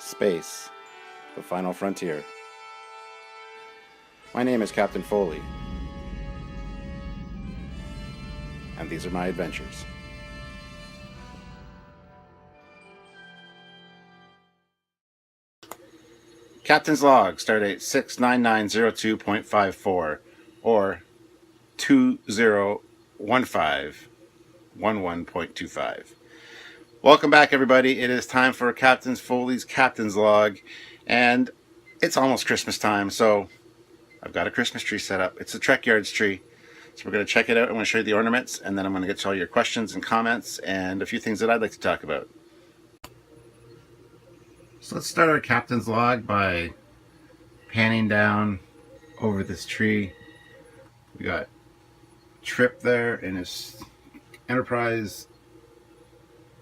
Space, the final frontier. My name is Captain Foley, and these are my adventures. Captain's Log, Stardate 69902.54, or 201511.25. Welcome back, everybody. It is time for Captain Foley's Captain's Log, and it's almost Christmas time, so I've got a Christmas tree set up. It's a Trekyards tree, so we're going to check it out. I'm going to show you the ornaments, and then I'm going to get to all your questions and comments and a few things that I'd like to talk about. So let's start our Captain's Log by panning down over this tree. We got Trip there in his Enterprise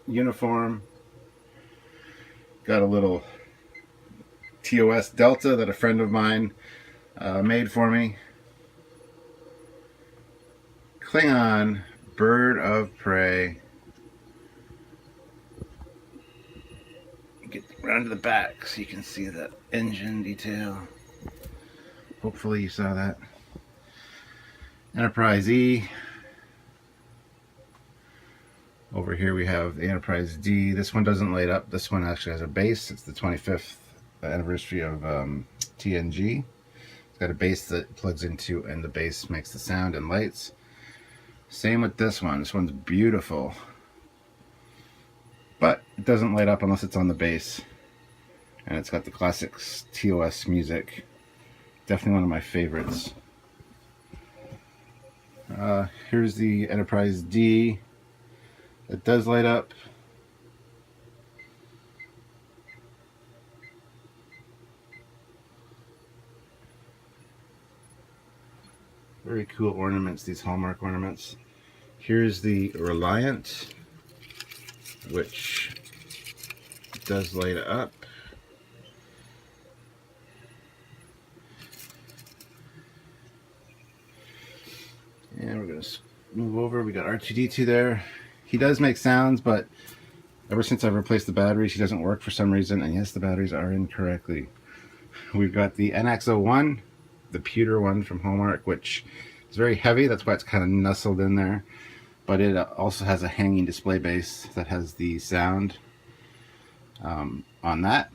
uniform. Got a little TOS Delta that a friend of mine made for me. Klingon Bird of Prey. Get around to the back so you can see the engine detail. Hopefully you saw that. Enterprise E. Over here we have the Enterprise D. This one doesn't light up. This one actually has a base. It's the 25th anniversary of TNG. It's got a base that plugs into, and the base makes the sound and lights. Same with this one. This one's beautiful, but it doesn't light up unless it's on the base. And it's got the classic TOS music. Definitely one of my favorites. Here's the Enterprise D. It does light up. Very cool ornaments, these Hallmark ornaments. Here's the Reliant, which does light up. And we're going to move over. We got R2-D2 there. He does make sounds, but ever since I've replaced the batteries, he doesn't work for some reason. And yes, the batteries are incorrectly. We've got the NX-01, the pewter one from Hallmark, which is very heavy. That's why it's kind of nestled in there. But it also has a hanging display base that has the sound on that.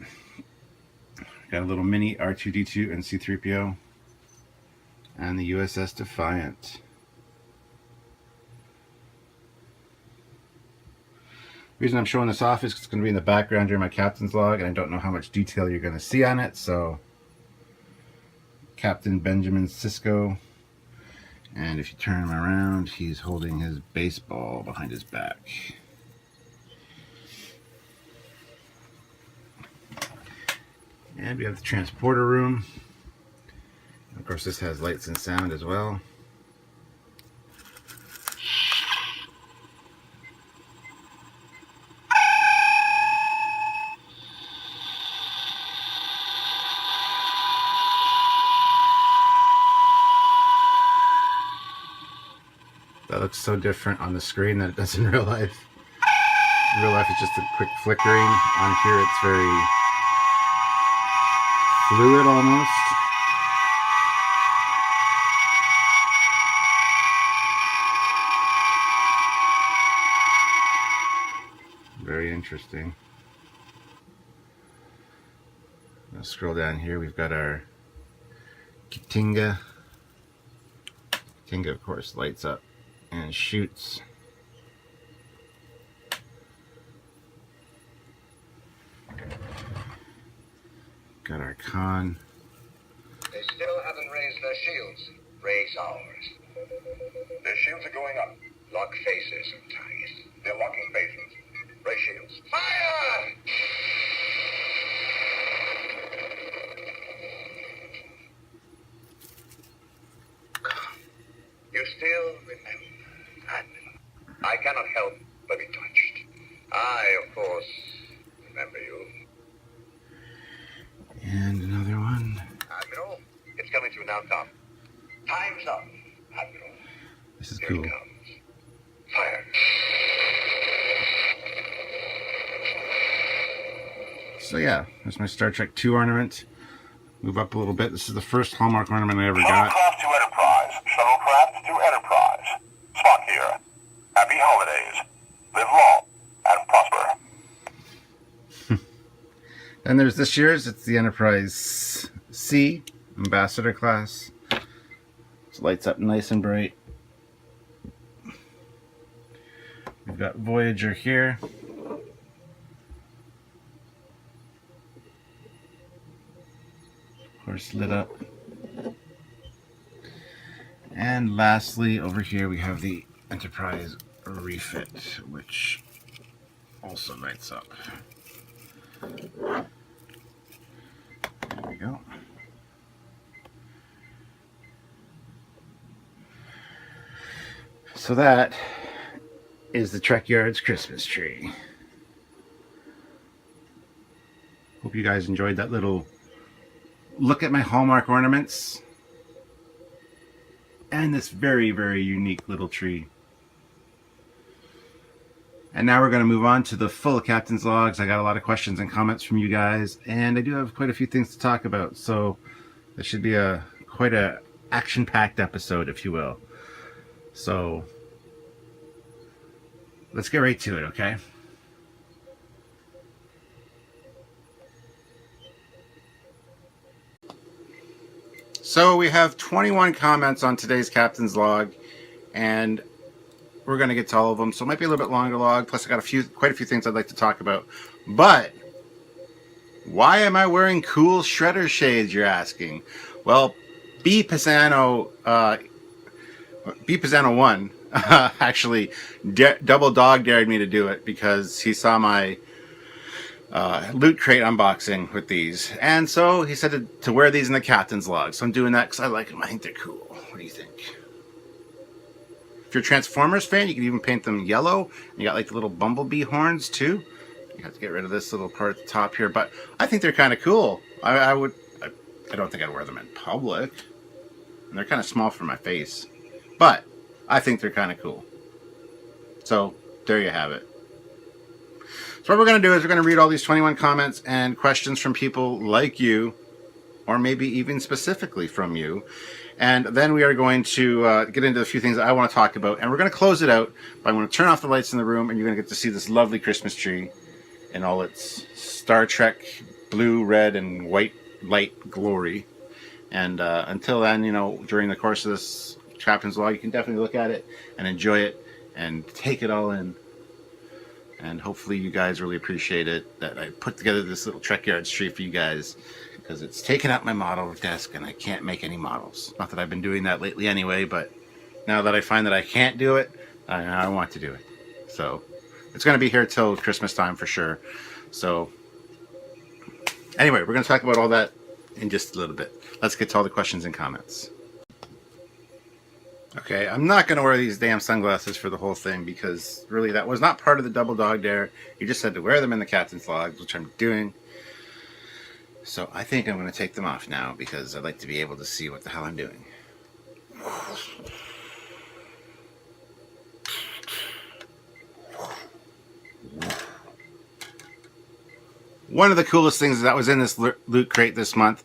Got a little mini R2-D2 and C-3PO. And the USS Defiant. The reason I'm showing this off is it's going to be in the background during my Captain's Log, and I don't know how much detail you're going to see on it. So, Captain Benjamin Sisko, and if you turn him around, he's holding his baseball behind his back. And we have the transporter room. Of course, this has lights and sound as well. That looks so different on the screen than it does in real life. In real life, it's just a quick flickering. On here, it's very fluid almost. Very interesting. I'll scroll down here. We've got our Kitinga. Kitinga, of course, lights up and shoots. Got our Khan. They still haven't raised their shields. Raise ours. Their shields are going up. Lock faces and targets. They're locking bases. Raise shields. Fire! You still remember, Admiral. I cannot help but be touched. I, of course, remember you. And another one. Admiral, it's coming through now, Tom. Time's up, Admiral. This is Here cool. it comes. Fire. So yeah, there's my Star Trek II ornament. Move up a little bit. This is the first Hallmark ornament I ever got. Shuttlecraft to Enterprise. Shuttlecraft to Enterprise. Spock here. Happy holidays. Live long and prosper. And there's this year's. It's the Enterprise C Ambassador class. It lights up nice and bright. We've got Voyager here. Of course, lit up. And lastly, over here we have the Enterprise refit, which also lights up. There we go. So that is the Trekyards Christmas Tree. Hope you guys enjoyed that little look at my Hallmark ornaments and this very, very unique little tree. And now we're going to move on to the full Captain's Logs. I got a lot of questions and comments from you guys, and I do have quite a few things to talk about. So this should be quite a action-packed episode, if you will. So let's get right to it, okay? So we have 21 comments on today's Captain's Log, and we're going to get to all of them. So it might be a little bit longer log. Plus I got quite a few things I'd like to talk about. But why am I wearing cool shredder shades, you're asking? Well, B Pisano 1 actually double dog dared me to do it because he saw my loot crate unboxing with these, and so he said to wear these in the Captain's Log. So I'm doing that because I like them. I think they're cool. What do you think? If you're a Transformers fan, you can even paint them yellow. You got like the little bumblebee horns too. You have to get rid of this little part at the top here, but I think they're kind of cool. I don't think I'd wear them in public, and they're kind of small for my face, but I think they're kind of cool. So there you have it. So what we're going to do is we're going to read all these 21 comments and questions from people like you, or maybe even specifically from you. And then we are going to get into a few things that I want to talk about. And we're going to close it out by I'm going to turn off the lights in the room, and you're going to get to see this lovely Christmas tree in all its Star Trek blue, red, and white light glory. And until then, you know, during the course of this Captain's Log, you can definitely look at it and enjoy it and take it all in. And hopefully you guys really appreciate it that I put together this little Trekyards tree for you guys, because it's taken up my model desk and I can't make any models. Not that I've been doing that lately anyway, but now that I find that I can't do it, I want to do it. So it's going to be here till Christmas time for sure. So anyway, we're going to talk about all that in just a little bit. Let's get to all the questions and comments. Okay, I'm not going to wear these damn sunglasses for the whole thing because really that was not part of the double dog dare. You just said to wear them in the Captain's Logs, which I'm doing. So I think I'm going to take them off now because I'd like to be able to see what the hell I'm doing. One of the coolest things that was in this loot crate this month,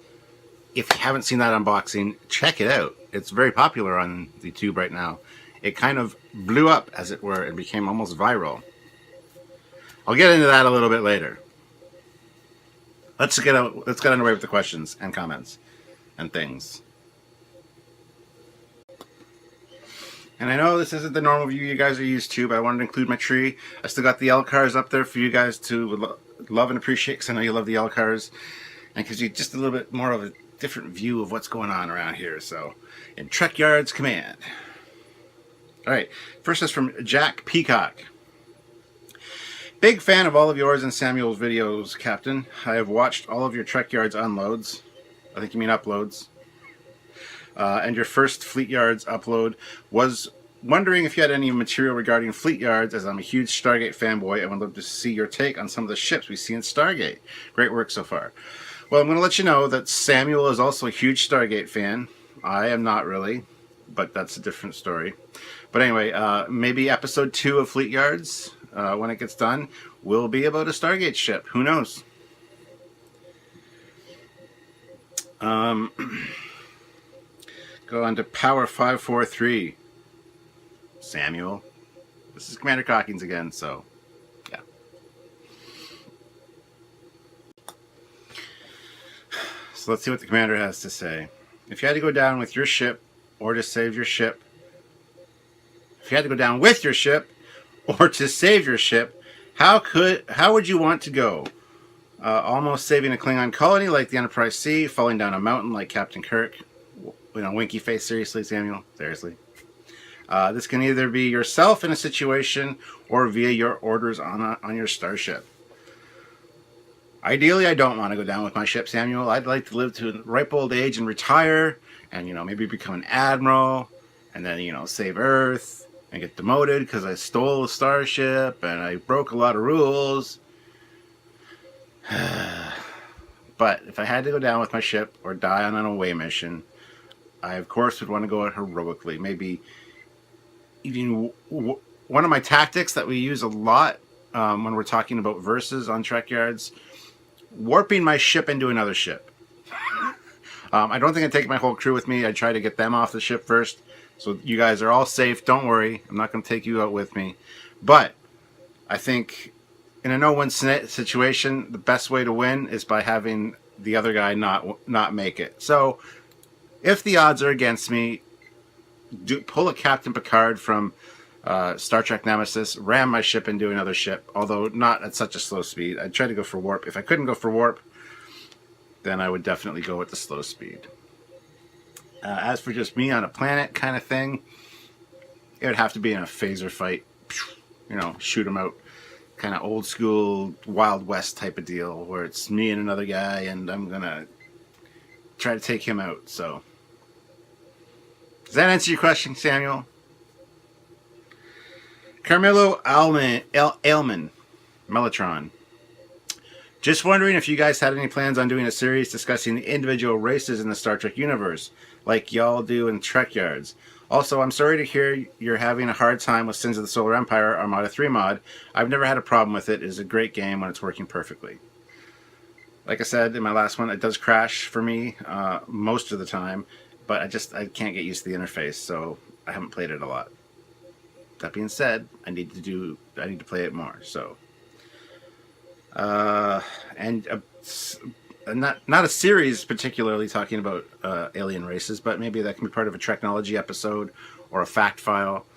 if you haven't seen that unboxing, check it out. It's very popular on the tube right now. It kind of blew up, as it were, and became almost viral. I'll get into that a little bit later. Let's get underway with the questions and comments and things. And I know this isn't the normal view you guys are used to, but I wanted to include my tree. I still got the L cars up there for you guys to love and appreciate, because I know you love the L cars, and gives you just a little bit more of a different view of what's going on around here. So, in Trekyards Command. Alright, first is from Jack Peacock. Big fan of all of yours and Samuel's videos, Captain. I have watched all of your Trekyards unloads. I think you mean uploads. And your first Fleet Yards upload. Was wondering if you had any material regarding Fleet Yards, as I'm a huge Stargate fanboy and would love to see your take on some of the ships we see in Stargate. Great work so far. Well, I'm going to let you know that Samuel is also a huge Stargate fan. I am not really, but that's a different story. But anyway, maybe episode 2 of Fleet Yards, when it gets done, will be about a Stargate ship. Who knows? Um, go on to Power 543. Samuel. This is Commander Cockings again, so yeah. So let's see what the commander has to say. If you had to go down with your ship or to save your ship, if you had to go down with your ship or to save your ship, how would you want to go? Almost saving a Klingon colony like the Enterprise C, falling down a mountain like Captain Kirk. Winky face, seriously, Samuel? Seriously. This can either be yourself in a situation or via your orders on your starship. Ideally, I don't want to go down with my ship, Samuel. I'd like to live to a ripe old age and retire and, maybe become an admiral and then, save Earth and get demoted because I stole a starship and I broke a lot of rules. But if I had to go down with my ship or die on an away mission, I, of course, would want to go out heroically. Maybe even one of my tactics that we use a lot when we're talking about verses on Trekyards, warping my ship into another ship. I don't think I'd take my whole crew with me. I'd try to get them off the ship first. So you guys are all safe. Don't worry. I'm not going to take you out with me. But I think in a no-win situation, the best way to win is by having the other guy not make it. So if the odds are against me, pull a Captain Picard from Star Trek Nemesis, ram my ship into another ship, although not at such a slow speed. I'd try to go for warp. If I couldn't go for warp, then I would definitely go with the slow speed. As for just me on a planet kind of thing, it would have to be in a phaser fight. Shoot them out. Kind of old school Wild West type of deal where it's me and another guy and I'm going to try to take him out. So, does that answer your question, Samuel? Carmelo Ailman, Mellotron. Just wondering if you guys had any plans on doing a series discussing the individual races in the Star Trek universe, like y'all do in Trekyards. Also, I'm sorry to hear you're having a hard time with Sins of the Solar Empire Armada 3 mod. I've never had a problem with it. It is a great game when it's working perfectly. Like I said in my last one, it does crash for me most of the time, but I can't get used to the interface, so I haven't played it a lot. That being said, I need to play it more. So, not a series particularly talking about alien races, but maybe that can be part of a Treknology episode or a fact file.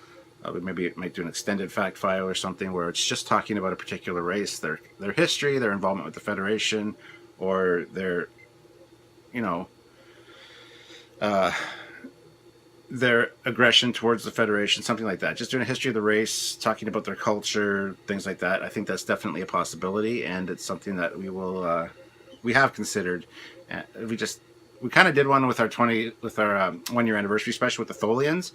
Maybe it might do an extended fact file or something where it's just talking about a particular race, their history, their involvement with the Federation, or their aggression towards the Federation, something like that. Just doing a history of the race, talking about their culture, things like that. I think that's definitely a possibility, and it's something that we have considered. We kind of did one with our 1 year anniversary special with the Tholians,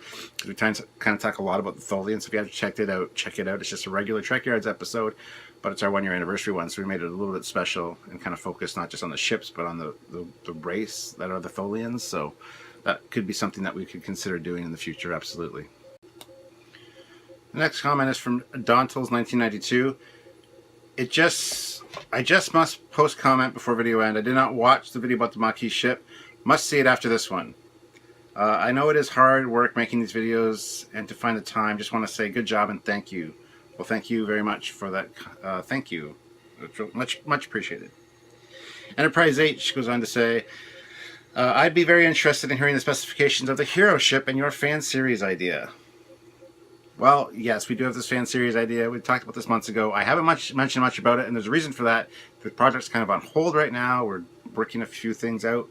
because we kind of talk a lot about the Tholians. If you haven't checked it out, check it out. It's just a regular Trekyards episode, but it's our 1 year anniversary one, so we made it a little bit special and kind of focused not just on the ships, but on the race that are the Tholians. So that could be something that we could consider doing in the future, absolutely. The next comment is from Dontles 1992. I just must post comment before video end. I did not watch the video about the Maquis ship. Must see it after this one. I know it is hard work making these videos and to find the time. Just want to say good job and thank you. Well, thank you very much for that. Thank you. Much appreciated. Enterprise H goes on to say, I'd be very interested in hearing the specifications of the hero ship and your fan series idea. Well, yes, we do have this fan series idea. We talked about this months ago. I haven't mentioned much about it, and there's a reason for that. The project's kind of on hold right now. We're working a few things out,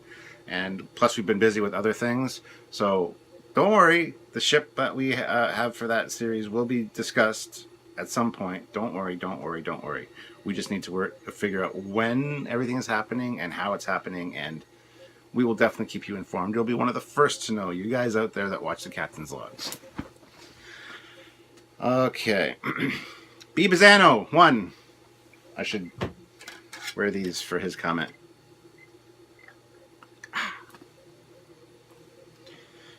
and plus we've been busy with other things. So don't worry. The ship that we have for that series will be discussed at some point. Don't worry, don't worry, don't worry. We just need to figure out when everything is happening and how it's happening, and we will definitely keep you informed. You'll be one of the first to know, you guys out there that watch the Captain's Logs. Okay. B. Bizzano, 1. I should wear these for his comment.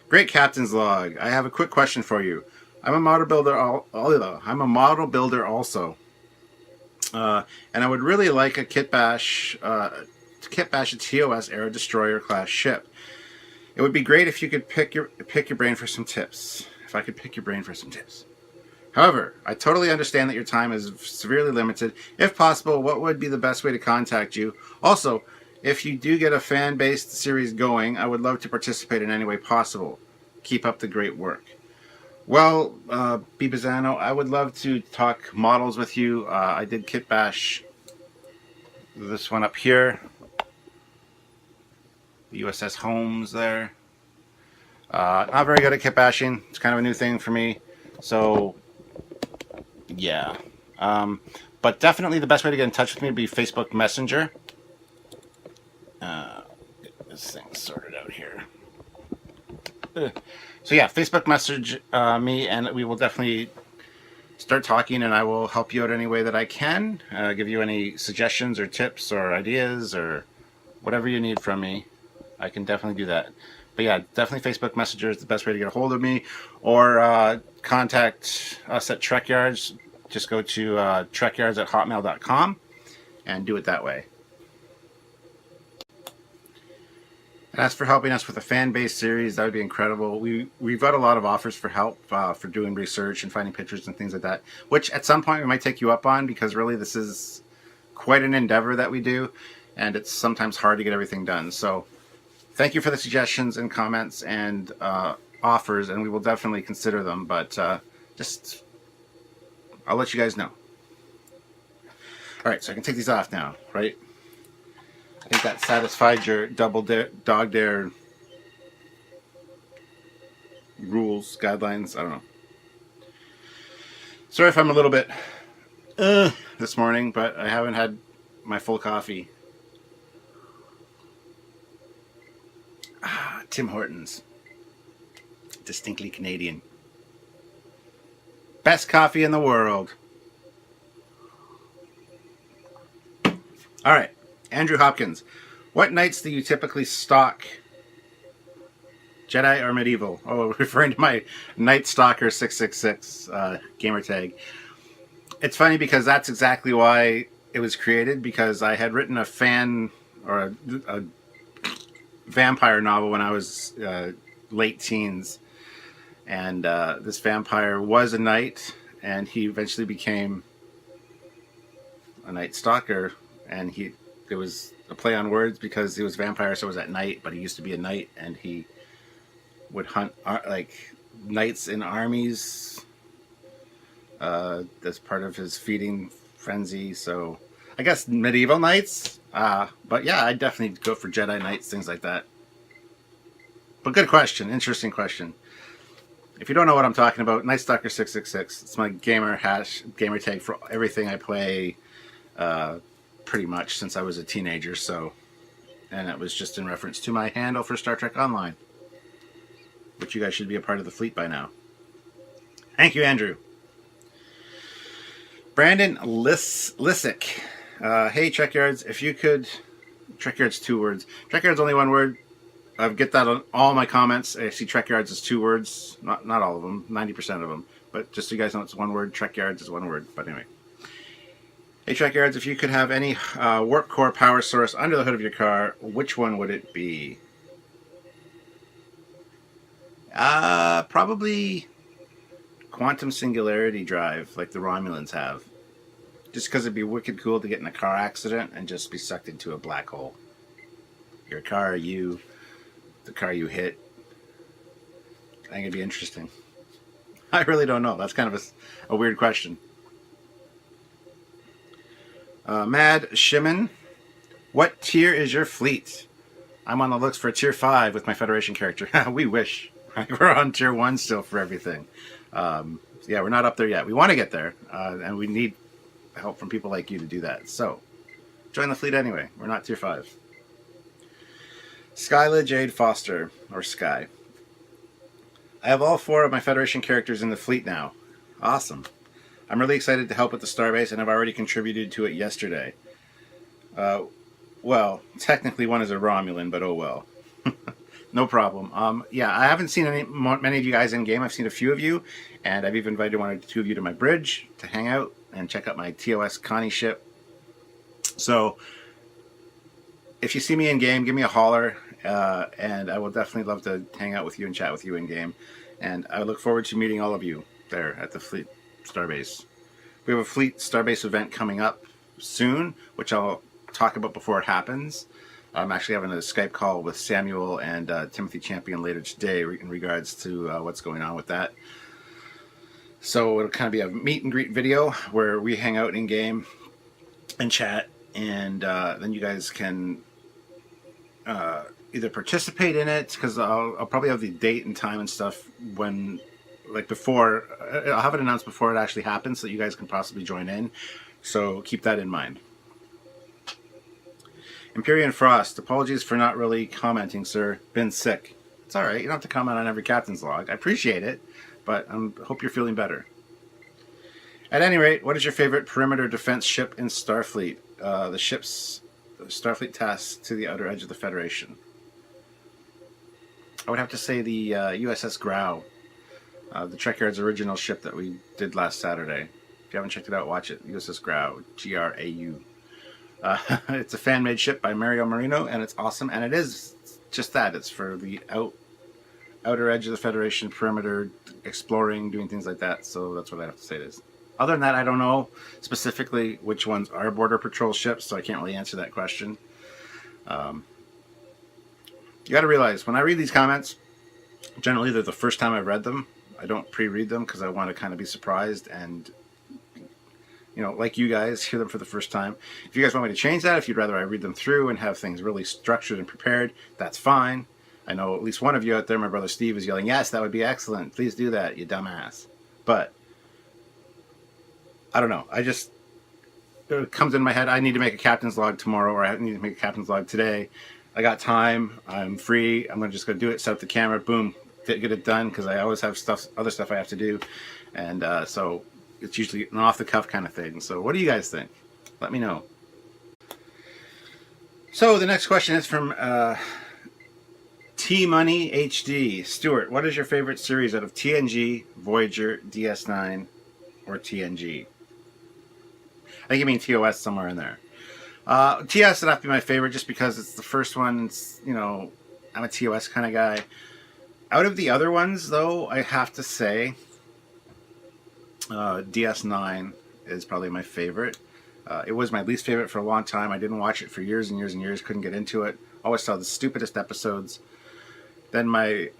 Great Captain's Log. I have a quick question for you. I'm a model builder. I'm a model builder also, and I would really like a kit bash kit bash a TOS Aero Destroyer class ship. It would be great if you could pick your brain for some tips. If I could pick your brain for some tips. However, I totally understand that your time is severely limited. If possible, what would be the best way to contact you? Also, if you do get a fan-based series going, I would love to participate in any way possible. Keep up the great work. Well, B. Bizzano, I would love to talk models with you. I did kit bash this one up here. The USS Holmes there. Not very good at kit bashing. It's kind of a new thing for me. So, yeah. But definitely the best way to get in touch with me would be Facebook Messenger. Get this thing sorted out here. So yeah, Facebook message me, and we will definitely start talking, and I will help you out any way that I can. Give you any suggestions or tips or ideas or whatever you need from me. I can definitely do that. But yeah, definitely Facebook Messenger is the best way to get a hold of me. Or contact us at Trekyards. Just go to trekyards@hotmail.com and do it that way. And as for helping us with a fan-based series, that would be incredible. We've got a lot of offers for help for doing research and finding pictures and things like that, which at some point we might take you up on, because really this is quite an endeavor that we do, and it's sometimes hard to get everything done. So thank you for the suggestions and comments and offers, and we will definitely consider them, but just I'll let you guys know. Alright, so I can take these off now, right? I think that satisfied your dog dare rules, guidelines. I don't know. Sorry if I'm a little bit this morning, but I haven't had my full coffee. Tim Hortons. Distinctly Canadian. Best coffee in the world. Alright. Andrew Hopkins, what knights do you typically stock? Jedi or medieval? Oh, referring to my Night Stalker 666 gamer tag. It's funny because that's exactly why it was created, because I had written a fan or a vampire novel when I was late teens, and this vampire was a knight, and he eventually became a Night Stalker, and it was a play on words because he was a vampire, so it was at night, but he used to be a knight, and he would hunt like knights in armies as part of his feeding frenzy. So I guess medieval knights, but yeah, I'd definitely go for Jedi Knights, things like that. But good question, interesting question. If you don't know what I'm talking about, Night Stalker 666, it's my gamer tag for everything I play, pretty much since I was a teenager. So, and it was just in reference to my handle for Star Trek Online, which you guys should be a part of the fleet by now. Thank you, Andrew. Brandon Lissick. Hey, Trekyards, if you could... Trekyards, 2 words. Trekyards, only 1 word. I get that on all my comments. I see Trekyards as 2 words. Not all of them, 90% of them. But just so you guys know, it's 1 word. Trekyards is 1 word. But anyway. Hey, Trekyards, if you could have any warp core power source under the hood of your car, which one would it be? Probably quantum singularity drive, like the Romulans have. Just because it'd be wicked cool to get in a car accident and just be sucked into a black hole. Your car, you, the car you hit. I think it'd be interesting. I really don't know. That's kind of a weird question. Mad Shimon, what tier is your fleet? I'm on the looks for a tier 5 with my Federation character. We wish. We're on tier 1 still for everything. Yeah, we're not up there yet. We want to get there, and we need help from people like you to do that. So, join the fleet anyway. We're not tier 5. Skyla Jade Foster, or Sky. I have all 4 of my Federation characters in the fleet now. Awesome. I'm really excited to help with the starbase, and I've already contributed to it yesterday. Well, technically one is a Romulan, but oh well. No problem. Yeah, I haven't seen many of you guys in game. I've seen a few of you, and I've even invited 1 or 2 of you to my bridge to hang out. and check out my TOS Connie ship. So if you see me in game, give me a holler, and I will definitely love to hang out with you and chat with you in game. And I look forward to meeting all of you there at the Fleet Starbase. We have a Fleet Starbase event coming up soon, which I'll talk about before it happens. I'm actually having a Skype call with Samuel and Timothy Champion later today in regards to what's going on with that. So it'll kind of be a meet and greet video where we hang out in game and chat, and then you guys can either participate in it, because I'll probably have the date and time and stuff when, like, before. I'll have it announced before it actually happens, so that you guys can possibly join in. So keep that in mind. Empyrean Frost, apologies for not really commenting, sir. Been sick. It's all right. You don't have to comment on every captain's log. I appreciate it, but I hope you're feeling better. At any rate, what is your favorite perimeter defense ship in Starfleet? The ship's Starfleet task to the outer edge of the Federation. I would have to say the USS Grau, the Trekyards original ship that we did last Saturday. If you haven't checked it out, watch it. USS Grau, Grau. It's a fan-made ship by Mario Marino, and it's awesome. And it is just that. It's for the outer edge of the Federation, perimeter, exploring, doing things like that. So that's what I have to say it is. Other than that, I don't know specifically which ones are Border Patrol ships, so I can't really answer that question. You got to realize, when I read these comments, generally they're the first time I've read them. I don't pre-read them because I want to kind of be surprised and, you know, like you guys, hear them for the first time. If you guys want me to change that, if you'd rather I read them through and have things really structured and prepared, that's fine. I know at least one of you out there, my brother Steve, is yelling, yes, that would be excellent. Please do that, you dumbass. But I don't know. It comes in my head, I need to make a captain's log tomorrow, or I need to make a captain's log today. I got time. I'm free. I'm just going to do it, set up the camera, boom, get it done, because I always have other stuff I have to do. And so it's usually an off-the-cuff kind of thing. So what do you guys think? Let me know. So the next question is from T-Money HD. Stuart, what is your favorite series out of TNG, Voyager, DS9, or TNG? I think you mean TOS somewhere in there. TOS would have to be my favorite just because it's the first one. It's, you know, I'm a TOS kind of guy. Out of the other ones, though, I have to say DS9 is probably my favorite. It was my least favorite for a long time. I didn't watch it for years and years and years. Couldn't get into it. Always saw the stupidest episodes. Then my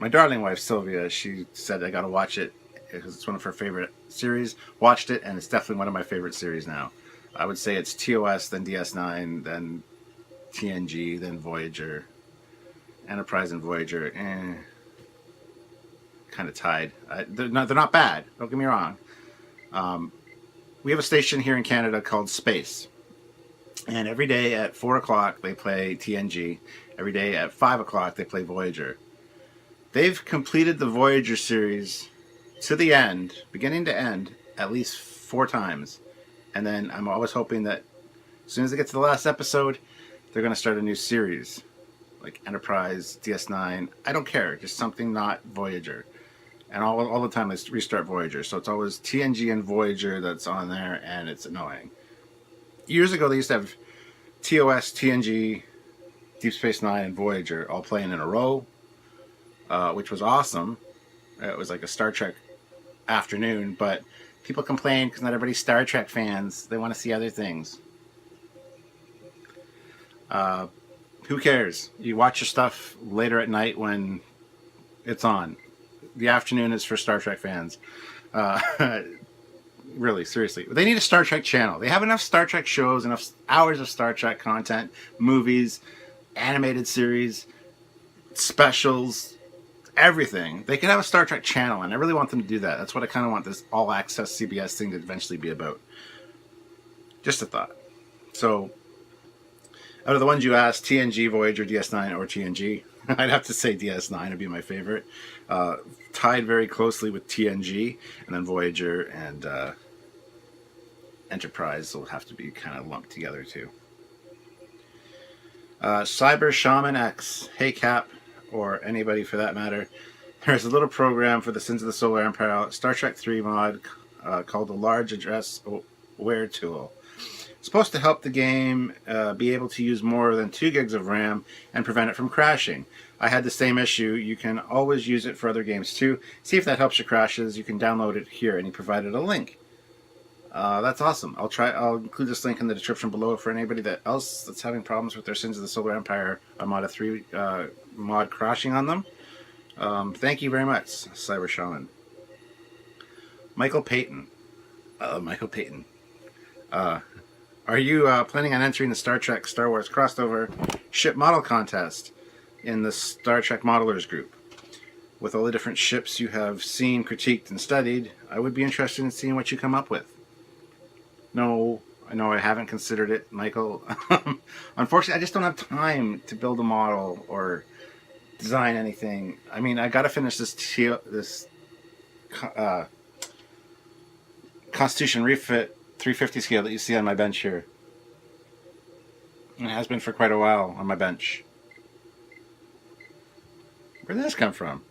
darling wife, Sylvia, she said I got to watch it because it's one of her favorite series. Watched it, and it's definitely one of my favorite series now. I would say it's TOS, then DS9, then TNG, then Voyager. Enterprise and Voyager, kind of tied. They're not bad, don't get me wrong. We have a station here in Canada called Space. And every day at 4 o'clock they play TNG. Every day at 5 o'clock they play Voyager. They've completed the Voyager series to the end, beginning to end, at least 4 times. And then I'm always hoping that as soon as they get to the last episode, they're going to start a new series. Like Enterprise, DS9, I don't care. Just something not Voyager. And all the time they restart Voyager. So it's always TNG and Voyager that's on there, and it's annoying. Years ago, they used to have TOS, TNG, Deep Space Nine, and Voyager all playing in a row, which was awesome. It was like a Star Trek afternoon, but people complain because not everybody's Star Trek fans. They want to see other things. Who cares? You watch your stuff later at night when it's on. The afternoon is for Star Trek fans. Really, seriously. They need a Star Trek channel. They have enough Star Trek shows, enough hours of Star Trek content, movies, animated series, specials, everything. They could have a Star Trek channel, and I really want them to do that. That's what I kind of want this all-access CBS thing to eventually be about. Just a thought. So, out of the ones you asked, TNG, Voyager, DS9, or TNG, I'd have to say DS9 would be my favorite. Tied very closely with TNG, and then Voyager and Enterprise will have to be kind of lumped together too. Cyber Shaman X, hey Cap, or anybody for that matter. There's a little program for the Sins of the Solar Empire Star Trek 3 mod called the Large Address Aware Tool. supposed to help the game be able to use more than 2 gigs of RAM and prevent it from crashing. I had the same issue. You can always use it for other games too. See if that helps your crashes. You can download it here, and he provided a link. That's awesome. I'll include this link in the description below for anybody else that's having problems with their Sins of the Solar Empire Armada 3 mod crashing on them. Thank you very much, Cyber Shaman. Michael Payton. Michael Payton. Are you planning on entering the Star Trek Star Wars crossover ship model contest in the Star Trek modelers group? With all the different ships you have seen, critiqued, and studied, I would be interested in seeing what you come up with. No, I know I haven't considered it, Michael. Unfortunately, I just don't have time to build a model or design anything. I mean, I got to finish this Constitution Refit 350 scale that you see on my bench here. It has been for quite a while on my bench. Where did this come from?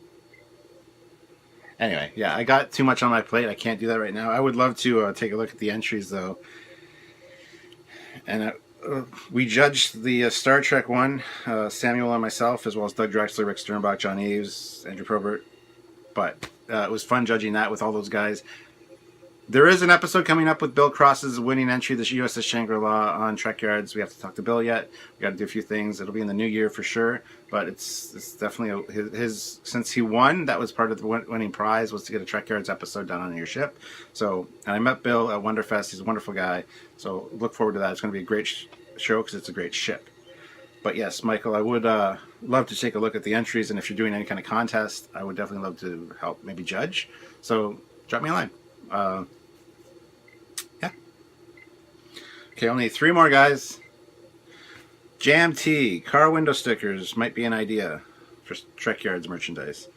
Anyway, yeah, I got too much on my plate. I can't do that right now. I would love to take a look at the entries, though. And we judged the Star Trek one, Samuel and myself, as well as Doug Drexler, Rick Sternbach, John Eves, Andrew Probert. But it was fun judging that with all those guys. There is an episode coming up with Bill Cross's winning entry, the USS Shangri-La on Trekyards. We have to talk to Bill yet. We got to do a few things. It'll be in the new year for sure. But it's definitely his since he won, that was part of the winning prize, was to get a Trekyards episode done on your ship. So, and I met Bill at Wonderfest. He's a wonderful guy. So look forward to that. It's going to be a great show because it's a great ship. But yes, Michael, I would love to take a look at the entries, and if you're doing any kind of contest, I would definitely love to help maybe judge. So drop me a line. Yeah. Okay, only 3 more guys. Jam Tea, car window stickers might be an idea for Trekyards merchandise.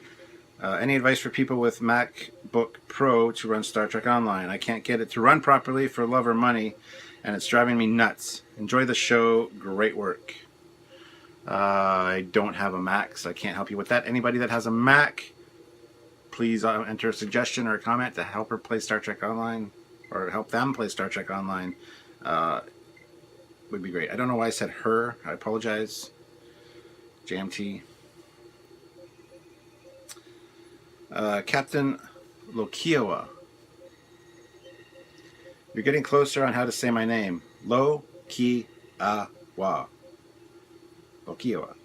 Any advice for people with MacBook Pro to run Star Trek Online? I can't get it to run properly for love or money, and it's driving me nuts. Enjoy the show. Great work. I don't have a Mac, so I can't help you with that. Anybody that has a Mac, please enter a suggestion or a comment to help her play Star Trek Online, or help them play Star Trek Online. Would be great. I don't know why I said her. I apologize. JMT. Captain Lokiowa. You're getting closer on how to say my name. Lo-ki-a-wa. Lokiowa.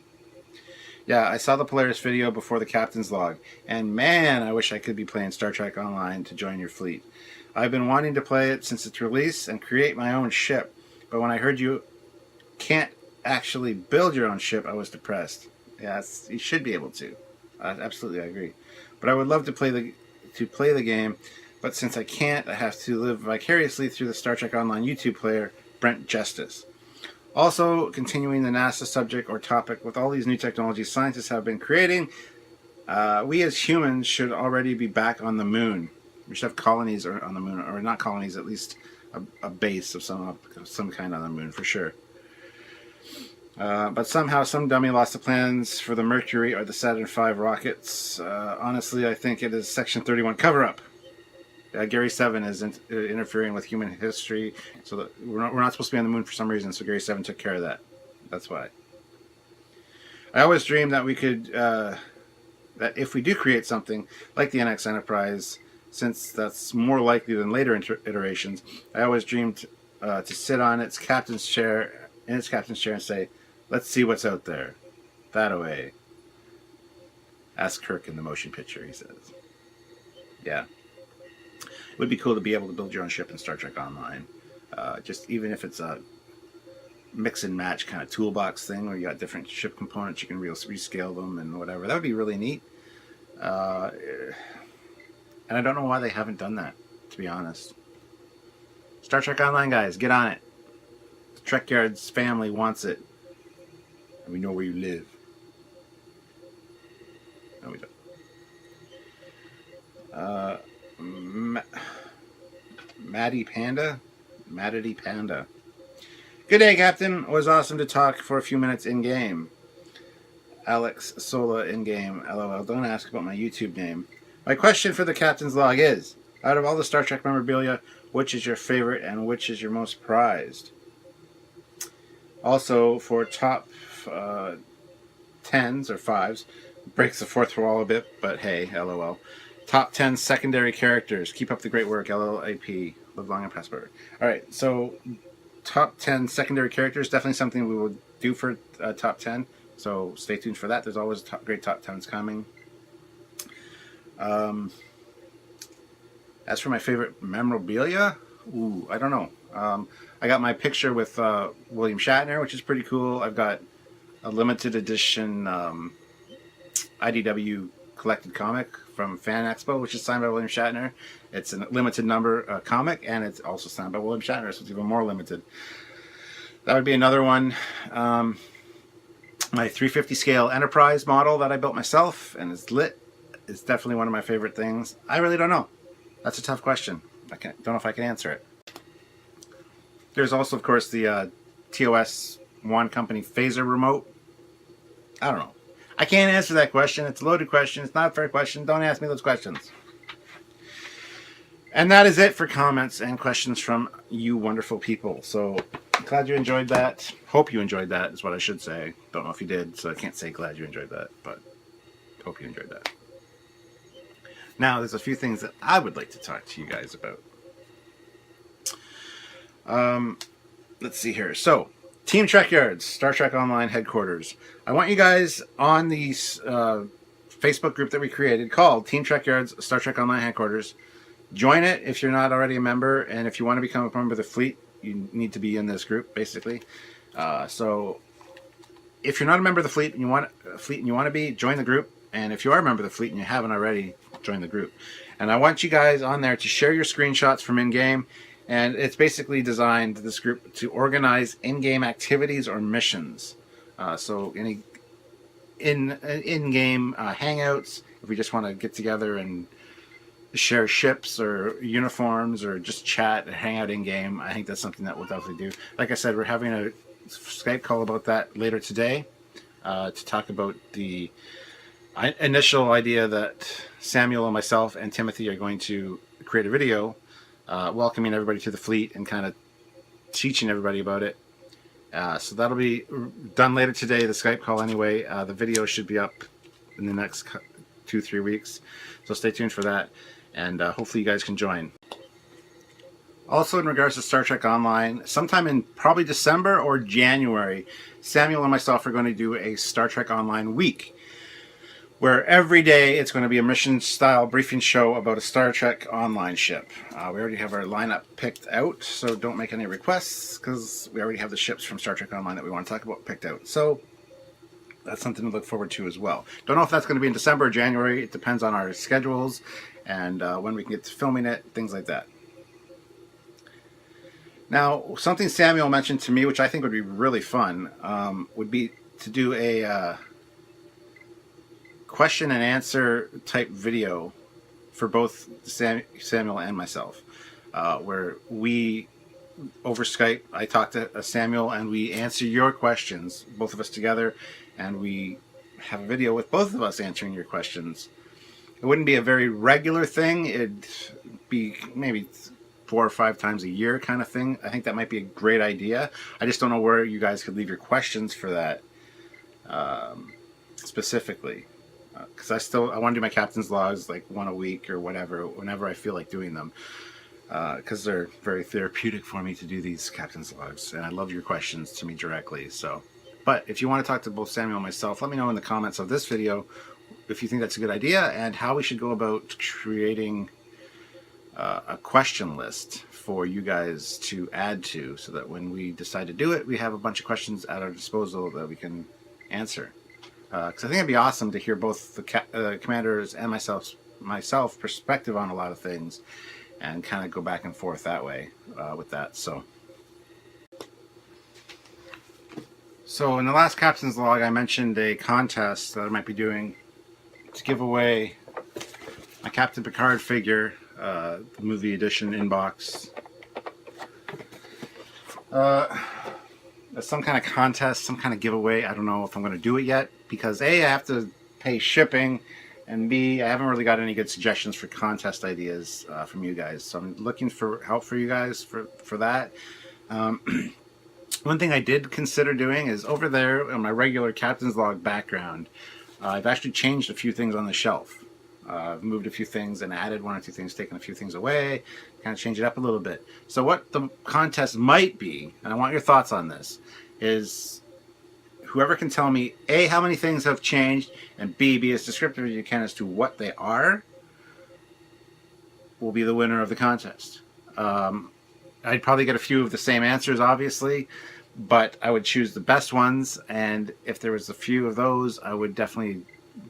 Yeah, I saw the Polaris video before the captain's log, and man, I wish I could be playing Star Trek Online to join your fleet. I've been wanting to play it since its release and create my own ship, but when I heard you can't actually build your own ship, I was depressed. Yeah, you should be able to. Absolutely, I agree. But I would love to play the game, but since I can't, I have to live vicariously through the Star Trek Online YouTube player, Brent Justice. Also, continuing the NASA subject or topic, with all these new technologies scientists have been creating, we as humans should already be back on the moon. We should have colonies on the moon, or not colonies, at least a base of some kind on the moon, for sure. But somehow some dummy lost the plans for the Mercury or the Saturn V rockets. Honestly, I think it is Section 31 cover-up. Gary 7 is interfering with human history, so that we're not supposed to be on the moon for some reason, so Gary 7 took care of that. That's why. I always dreamed that we could, that if we do create something like the NX Enterprise, since that's more likely than later iterations, I always dreamed to sit on its captain's chair, and say, "Let's see what's out there." That away. Ask Kirk in the motion picture, he says. Yeah. It would be cool to be able to build your own ship in Star Trek Online. Just even if it's a mix and match kind of toolbox thing where you got different ship components, you can rescale them and whatever. That would be really neat. And I don't know why they haven't done that, to be honest. Star Trek Online, guys, get on it. The Trekyards family wants it. And we know where you live. No, we don't. Maddie Panda? Good day, Captain. It was awesome to talk for a few minutes in-game. Alex Sola in-game. LOL. Don't ask about my YouTube name. My question for the Captain's Log is, out of all the Star Trek memorabilia, which is your favorite and which is your most prized? Also, for top 10s or 5s, breaks the fourth wall a bit, but hey, lol. Top 10 secondary characters. Keep up the great work, LLAP. Live long and prosper. Alright, so top 10 secondary characters, definitely something we will do for top 10. So stay tuned for that. There's always great top 10s coming. As for my favorite memorabilia, ooh, I don't know. I got my picture with William Shatner, which is pretty cool. I've got a limited edition IDW collected comic from Fan Expo, which is signed by William Shatner. It's a limited number comic, and it's also signed by William Shatner, so it's even more limited. That would be another one. My 350 scale Enterprise model that I built myself and is lit is definitely one of my favorite things. I really don't know. That's a tough question. I don't know if I can answer it. There's also, of course, the TOS One Company phaser remote. I don't know. I can't answer that question. It's a loaded question. It's not a fair question. Don't ask me those questions. And that is it for comments and questions from you wonderful people. So, glad you enjoyed that. Hope you enjoyed that is what I should say. Don't know if you did, so I can't say glad you enjoyed that, but hope you enjoyed that. Now, there's a few things that I would like to talk to you guys about. Let's see here. So, Team Trekyards, Star Trek Online headquarters. I want you guys on the Facebook group that we created called Team Trekyards, Star Trek Online headquarters. Join it if you're not already a member, and if you want to become a member of the fleet, you need to be in this group, basically. So, if you're not a member of the fleet and you want to be, join the group. And if you are a member of the fleet and you haven't already, join the group. And I want you guys on there to share your screenshots from in-game. And it's basically designed, this group, to organize in-game activities or missions. So any in-game hangouts, if we just want to get together and share ships or uniforms or just chat and hang out in-game, I think that's something that we'll definitely do. Like I said, we're having a Skype call about that later today to talk about the initial idea that Samuel and myself and Timothy are going to create a video welcoming everybody to the fleet and kind of teaching everybody about it. So that'll be done later today, the Skype call anyway. The video should be up in the next 2-3 weeks. So stay tuned for that. And hopefully you guys can join. Also, in regards to Star Trek Online, sometime in probably December or January, Samuel and myself are going to do a Star Trek Online week, where every day it's going to be a mission-style briefing show about a Star Trek Online ship. We already have our lineup picked out, so don't make any requests, because we already have the ships from Star Trek Online that we want to talk about picked out. So that's something to look forward to as well. Don't know if that's going to be in December or January. It depends on our schedules and when we can get to filming it, things like that. Now, something Samuel mentioned to me, which I think would be really fun, would be to do a question and answer type video for both Samuel and myself, where we, over Skype, I talk to Samuel and we answer your questions, both of us together, and we have a video with both of us answering your questions. It wouldn't be a very regular thing. It'd be maybe 4 or 5 times a year kind of thing. I think that might be a great idea. I just don't know where you guys could leave your questions for that specifically. Because I want to do my captain's logs like one a week or whatever, whenever I feel like doing them. Because they're very therapeutic for me to do these captain's logs. And I love your questions to me directly. So, but if you want to talk to both Samuel and myself, let me know in the comments of this video if you think that's a good idea and how we should go about creating a question list for you guys to add to, so that when we decide to do it, we have a bunch of questions at our disposal that we can answer. Because I think it'd be awesome to hear both the commanders and myself perspective on a lot of things, and kind of go back and forth that way with that. So in the last captain's log, I mentioned a contest that I might be doing to give away my Captain Picard figure, the movie edition inbox. Some kind of contest, some kind of giveaway. I don't know if I'm going to do it yet, because A, I have to pay shipping, and B, I haven't really got any good suggestions for contest ideas from you guys. So I'm looking for help for you guys for that. One thing I did consider doing is over there on my regular Captain's Log background, I've actually changed a few things on the shelf. I've moved a few things and added one or two things, taken a few things away, kind of change it up a little bit. So what the contest might be, and I want your thoughts on this, is whoever can tell me, A, how many things have changed, and B, be as descriptive as you can as to what they are, will be the winner of the contest. I'd probably get a few of the same answers, obviously, but I would choose the best ones, and if there was a few of those, I would definitely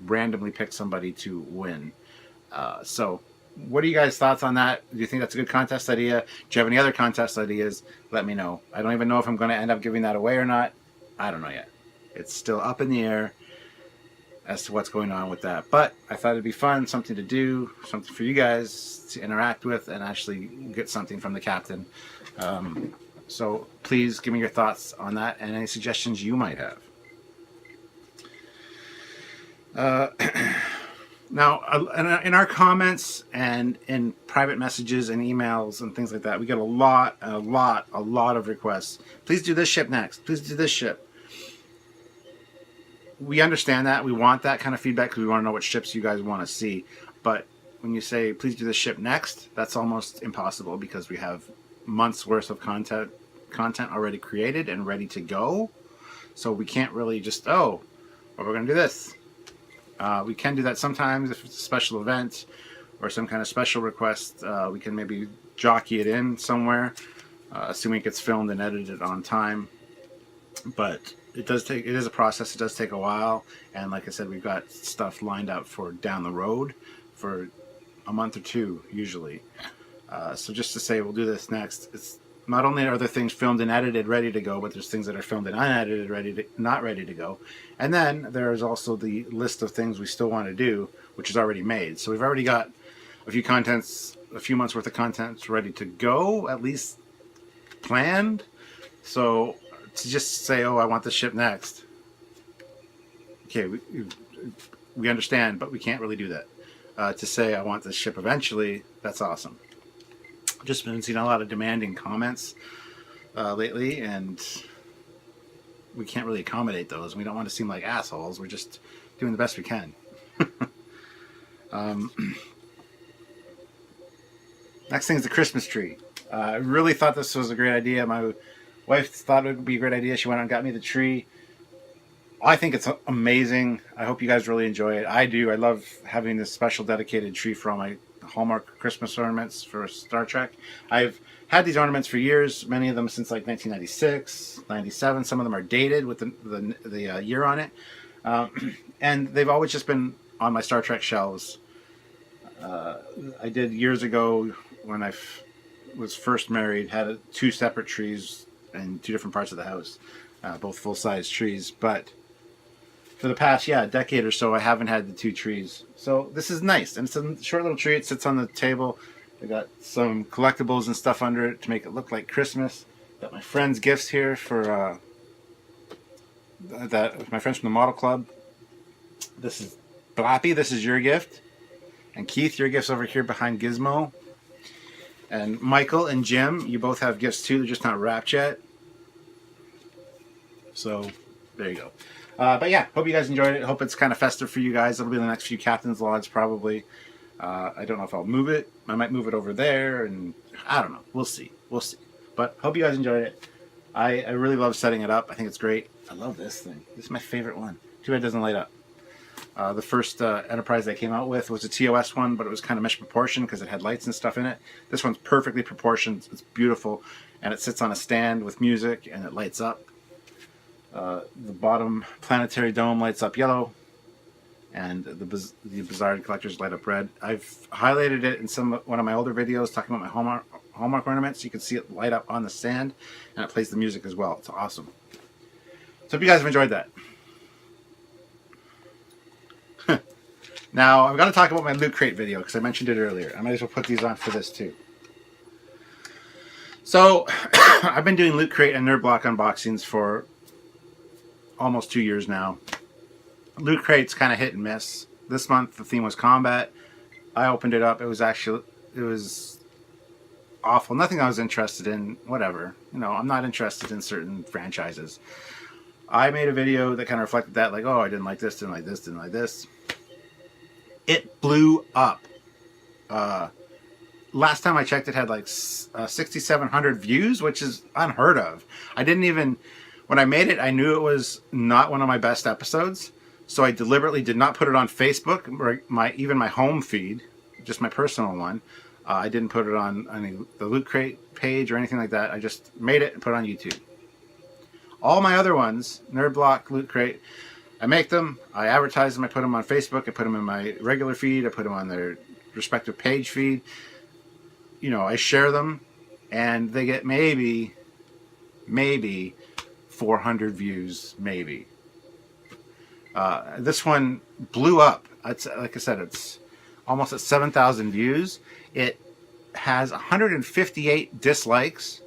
randomly pick somebody to win. So what are you guys' thoughts on that? Do you think that's a good contest idea? Do you have any other contest ideas? Let me know. I don't even know if I'm going to end up giving that away or not. I don't know yet. It's still up in the air as to what's going on with that. But I thought it'd be fun, something to do, something for you guys to interact with and actually get something from the captain. So please give me your thoughts on that and any suggestions you might have. Now, in our comments and in private messages and emails and things like that, we get a lot of requests. Please do this ship next. Please do this ship. We understand that. We want that kind of feedback because we want to know what ships you guys want to see. But when you say, please do this ship next, that's almost impossible because we have months worth of content already created and ready to go. So we can't really just, oh, well, we're going to do this. We can do that sometimes if it's a special event or some kind of special request. We can maybe jockey it in somewhere, assuming it gets filmed and edited on time. But it is a process. It does take a while. And like I said, we've got stuff lined up for down the road for a month or two, usually. So just to say we'll do this next, it's not only are there things filmed and edited ready to go, but there's things that are filmed and unedited not ready to go. And then there's also the list of things we still want to do, which is already made. So we've already got a few months worth of content ready to go, at least planned. So to just say, oh, I want this ship next. Okay, we understand, but we can't really do that. To say I want this ship eventually, that's awesome. Just been seeing a lot of demanding comments lately, and we can't really accommodate those. We don't want to seem like assholes. We're just doing the best we can. Next thing is the Christmas tree. I really thought this was a great idea. My wife thought it would be a great idea. She went out and got me the tree. I think it's amazing. I hope you guys really enjoy it. I do. I love having this special dedicated tree for all my Hallmark Christmas ornaments for Star Trek. I've had these ornaments for years, many of them since like 1996, 97. Some of them are dated with the year on it. And they've always just been on my Star Trek shelves. I did years ago when I was first married, had two separate trees in two different parts of the house, both full-size trees. But for the past, decade or so, I haven't had the two trees. So this is nice. And it's a short little tree. It sits on the table. I got some collectibles and stuff under it to make it look like Christmas. Got my friend's gifts here for my friends from the model club. This is Blappy. This is your gift. And Keith, your gift's over here behind Gizmo. And Michael and Jim, you both have gifts too. They're just not wrapped yet. So there you go. But yeah, hope you guys enjoyed it. Hope it's kind of festive for you guys. It'll be the next few Captain's Logs probably. I don't know if I'll move it. I might move it over there, and I don't know. We'll see. We'll see. But hope you guys enjoyed it. I really love setting it up. I think it's great. I love this thing. This is my favorite one. Too bad it doesn't light up. The first Enterprise they came out with was a TOS one, but it was kind of misproportioned because it had lights and stuff in it. This one's perfectly proportioned. It's beautiful, and it sits on a stand with music, and it lights up. The bottom planetary dome lights up yellow, and the Bizarre collectors light up red. I've highlighted it in one of my older videos talking about my Hallmark ornaments. You can see it light up on the stand, and it plays the music as well. It's awesome. So hope you guys have enjoyed that. Now, I've got to talk about my Loot Crate video because I mentioned it earlier. I might as well put these on for this too. So, I've been doing Loot Crate and Nerd Block unboxings for almost 2 years now. Loot Crate's kind of hit and miss. This month the theme was combat. I opened it up. It was awful. Nothing I was interested in. Whatever. You know, I'm not interested in certain franchises. I made a video that kind of reflected that, like, oh, I didn't like this, didn't like this, didn't like this. It blew up. Last time I checked, it had like 6,700 views, which is unheard of. I didn't even, when I made it, I knew it was not one of my best episodes. So I deliberately did not put it on Facebook, or even my home feed, just my personal one. I didn't put it on the Loot Crate page or anything like that. I just made it and put it on YouTube. All my other ones, Nerd Block, Loot Crate, I make them, I advertise them, I put them on Facebook, I put them in my regular feed, I put them on their respective page feed. You know, I share them, and they get maybe 400 views, maybe. This one blew up. It's, like I said, it's almost at 7,000 views. It has 158 dislikes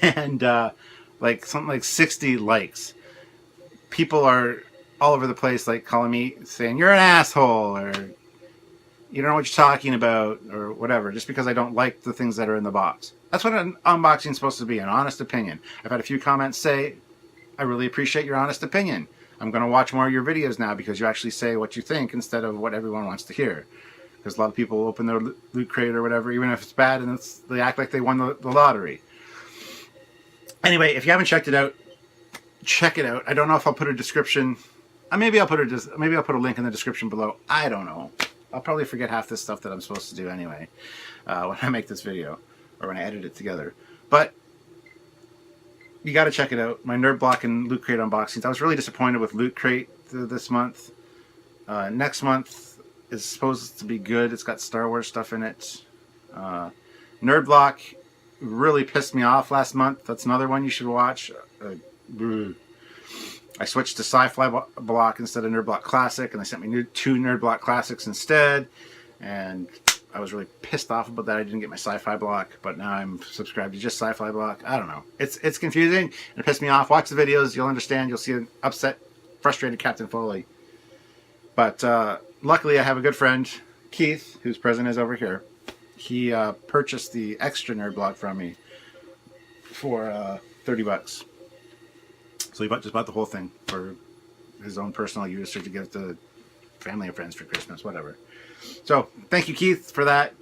and like something like 60 likes. People are all over the place, like calling me, saying you're an asshole, or you don't know what you're talking about, or whatever, just because I don't like the things that are in the box. That's what an unboxing is supposed to be, an honest opinion. I've had a few comments say, I really appreciate your honest opinion. I'm going to watch more of your videos now because you actually say what you think instead of what everyone wants to hear. Because a lot of people open their Loot Crate or whatever, even if it's bad, and they act like they won the lottery. Anyway, if you haven't checked it out, check it out. I don't know if I'll put a description. Maybe I'll put a link in the description below. I don't know. I'll probably forget half this stuff that I'm supposed to do anyway when I make this video or when I edit it together. But you got to check it out. My Nerd Block and Loot Crate unboxings. I was really disappointed with Loot Crate this month. Next month is supposed to be good. It's got Star Wars stuff in it. Nerd Block really pissed me off last month. That's another one you should watch. I switched to Sci-Fi Block instead of Nerd Block Classic, and they sent me 2 Nerd Block Classics instead, and I was really pissed off about that. I didn't get my Sci-Fi Block, but now I'm subscribed to just Sci-Fi Block. I don't know. It's confusing, and it pissed me off. Watch the videos. You'll understand. You'll see an upset, frustrated Captain Foley. But luckily, I have a good friend, Keith, whose present is over here. He purchased the extra Nerd Block from me for $30. So he just bought the whole thing for his own personal use, or to give to family and friends for Christmas, whatever. So thank you, Keith, for that.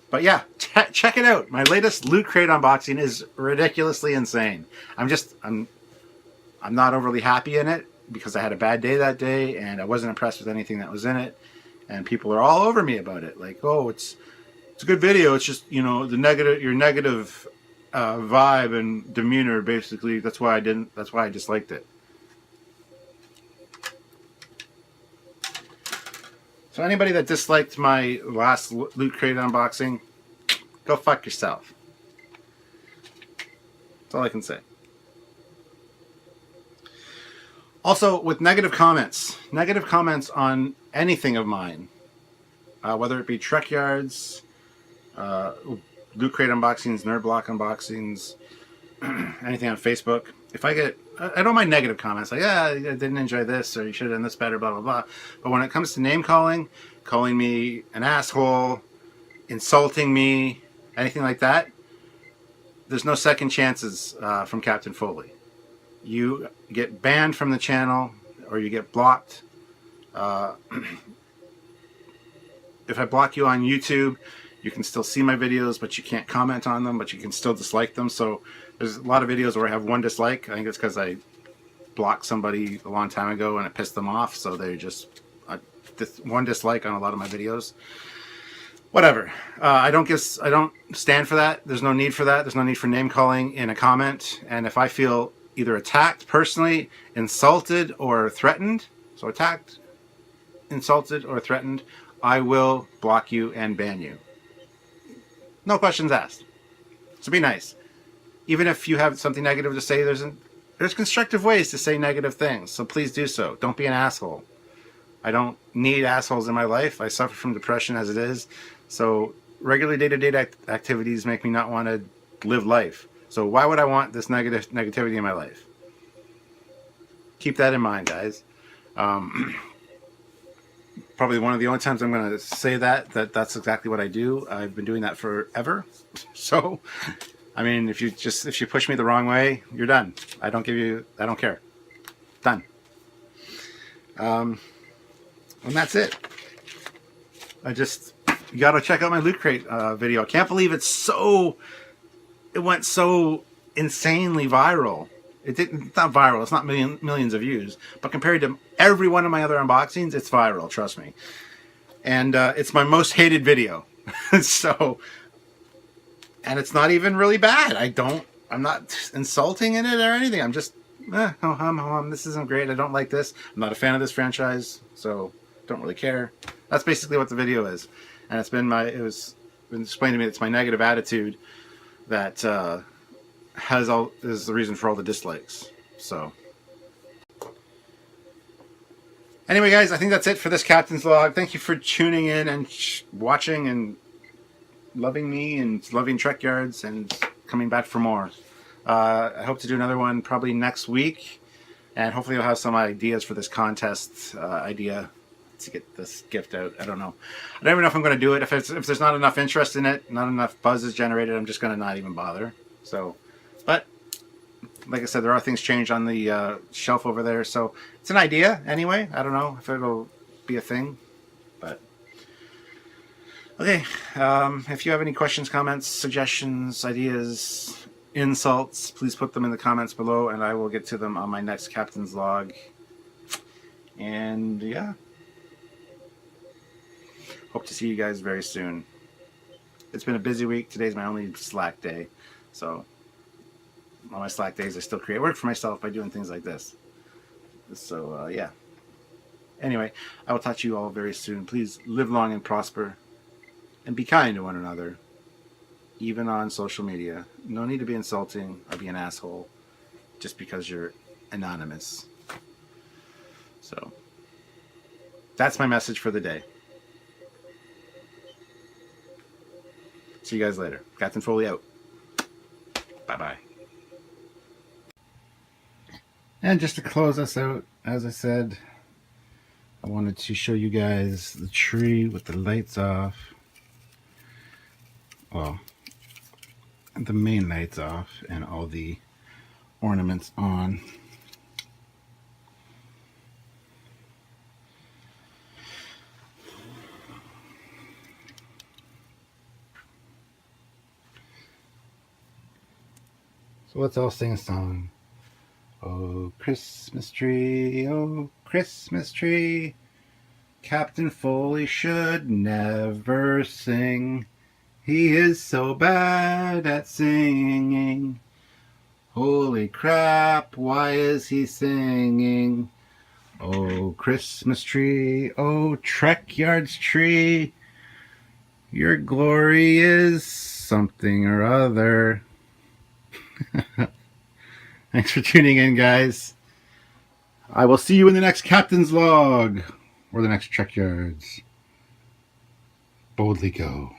But yeah, check it out. My latest Loot Crate unboxing is ridiculously insane. I'm not overly happy in it because I had a bad day that day and I wasn't impressed with anything that was in it. And people are all over me about it. Like, oh, it's a good video. It's just, you know, your negative vibe and demeanor, basically. That's why I disliked it. So anybody that disliked my last Loot Crate unboxing, go fuck yourself. That's all I can say. Also, with negative comments on anything of mine, whether it be Trekyards, Loot Crate unboxings, Nerd Block unboxings, anything on Facebook. If I don't mind negative comments, like, yeah, I didn't enjoy this, or you should have done this better, blah, blah, blah. But when it comes to name calling me an asshole, insulting me, anything like that, there's no second chances from Captain Foley. You get banned from the channel, or you get blocked. If I block you on YouTube, you can still see my videos, but you can't comment on them, but you can still dislike them. So there's a lot of videos where I have 1 dislike. I think it's because I blocked somebody a long time ago and it pissed them off. So they just, 1 dislike on a lot of my videos. Whatever. I don't stand for that. There's no need for that. There's no need for name calling in a comment. And if I feel either attacked personally, insulted, or threatened, so attacked, insulted, or threatened, I will block you and ban you. No questions asked. So be nice. Even if you have something negative to say, there's constructive ways to say negative things. So please do so. Don't be an asshole. I don't need assholes in my life. I suffer from depression as it is. So regular day-to-day activities make me not want to live life. So why would I want this negativity in my life? Keep that in mind, guys. probably one of the only times I'm going to say that's exactly what I do. I've been doing that forever. So, I mean, if you push me the wrong way, you're done. I don't care. Done. And that's it. You got to check out my Loot Crate video. I can't believe it went so insanely viral. It's not viral. It's not millions of views. But compared to every one of my other unboxings, it's viral. Trust me. And it's my most hated video. So, and it's not even really bad. I'm not insulting in it or anything. I'm just, this isn't great. I don't like this. I'm not a fan of this franchise. So, don't really care. That's basically what the video is. And it's been explained to me it's my negative attitude that is the reason for all the dislikes. So anyway, guys, I think that's it for this Captain's Log. Thank you for tuning in and watching and loving me and loving Trekyards and coming back for more. I hope to do another one probably next week, and hopefully I'll have some ideas for this contest idea to get this gift out. I don't know. I don't even know if I'm going to do it. If there's not enough interest in it, not enough buzz is generated, I'm just going to not even bother. So, but like I said, there are things changed on the shelf over there, so it's an idea anyway. I don't know if it'll be a thing, but okay. If you have any questions, comments, suggestions, ideas, insults, please put them in the comments below, and I will get to them on my next Captain's Log. And yeah, hope to see you guys very soon. It's been a busy week. Today's my only slack day, so on my slack days I still create work for myself by doing things like this. So yeah. Anyway, I will talk to you all very soon. Please live long and prosper, and be kind to one another, even on social media. No need to be insulting or be an asshole just because you're anonymous. So that's my message for the day. See you guys later. Captain Foley out. Bye-bye. And just to close us out, as I said, I wanted to show you guys the tree with the lights off. Well, the main lights off and all the ornaments on. So let's all sing a song. Oh, Christmas tree, oh, Christmas tree, Captain Foley should never sing. He is so bad at singing. Holy crap, why is he singing? Oh, Christmas tree, oh, Trekyards tree, your glory is something or other. Thanks for tuning in, guys. I will see you in the next Captain's Log or the next Trekyards. Boldly go.